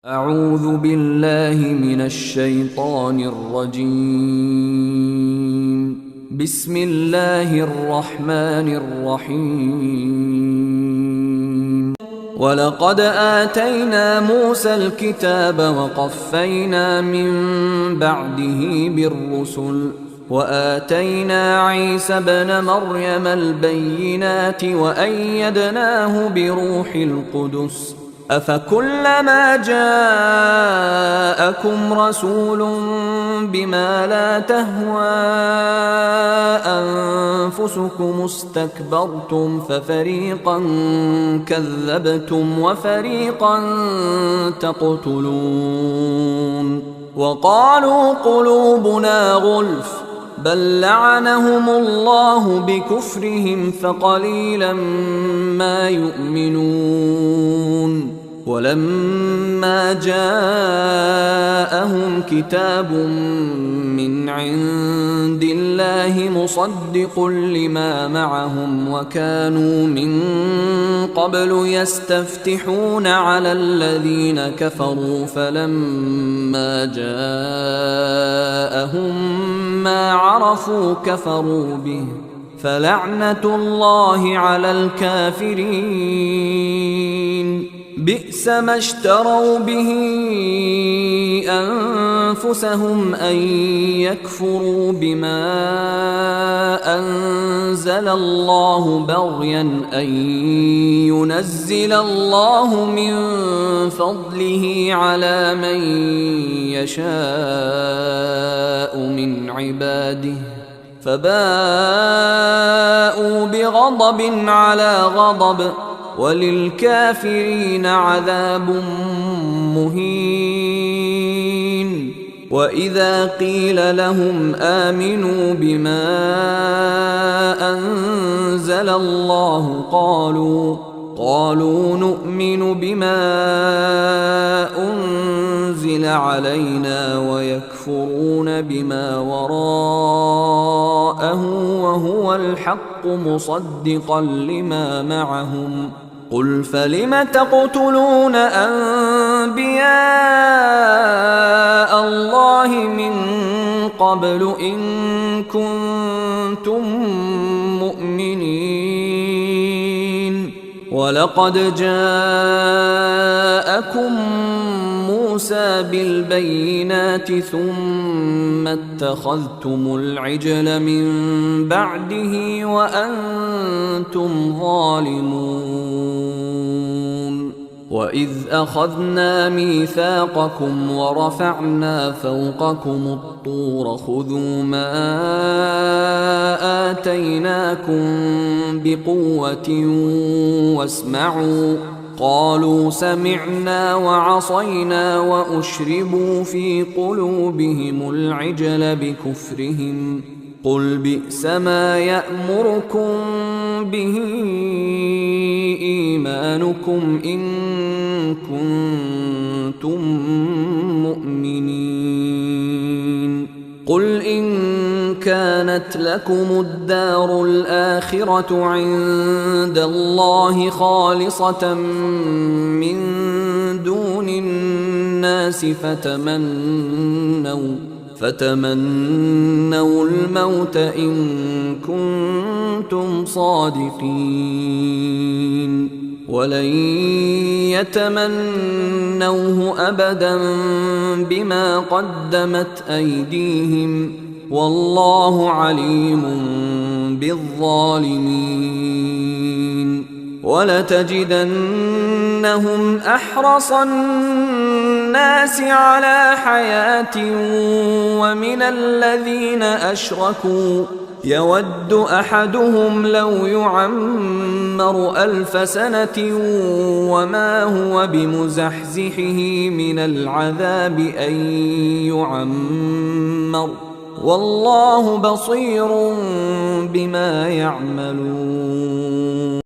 أعوذ بالله من الشيطان الرجيم. بسم الله الرحمن الرحيم. ولقد آتينا موسى الكتاب وقفينا من بعده بالرسل وآتينا عيسى ابن مريم البينات وأيدناه بروح القدس أفكلما جاءكم رسول بما لا تهوى أنفسكم استكبرتم ففريقا كذبتم وفريقا تقتلون وقالوا قلوبنا غلف بل لعنهم الله بكفرهم فقليلا ما يؤمنون ولما جاءهم كتاب من عند الله مصدق لما معهم وكانوا من قبل يستفتحون على الذين كفروا فلما جاءهم ما عرفوا كفروا به فلعنة الله على الكافرين. بئس ما اشتروا به أنفسهم أن يكفروا بما أنزل الله بغيا أن ينزل الله من فضله على من يشاء من عباده فباءوا بغضب على غضب وللكافرين عذاب مهين. وإذا قيل لهم آمنوا بما أنزل الله قالوا نؤمن بما أنزل علينا ويكفرون بما وراءه وهو الحق مصدقا لما معهم قل فلم تقتلون أنبياء الله من قبل إن كنتم مؤمنين ولقد جاءكم موسى بالبينات ثم اتخذتم العجل من بعده وأنتم ظالمون وإذ أخذنا ميثاقكم ورفعنا فوقكم الطور خذوا ما آتيناكم بقوة واسمعوا قالوا سمعنا وعصينا وأشربوا في قلوبهم العجل بكفرهم قل بئس ما يأمركم به إيمانكم إن كنتم مؤمنين قل إن كانت لكم الدار الآخرة عند الله خالصة من دون الناس فتمنوا الموت إن كنتم صادقين ولن يتمنوه أبدا بما قدمت أيديهم والله عليم بالظالمين. ولتجدنهم أحرص الناس على حياة ومن الذين أشركوا يود أحدهم لو يعمر 1000 سنة وما هو بمزحزحه من العذاب أن يعمر والله بصير بما يعملون.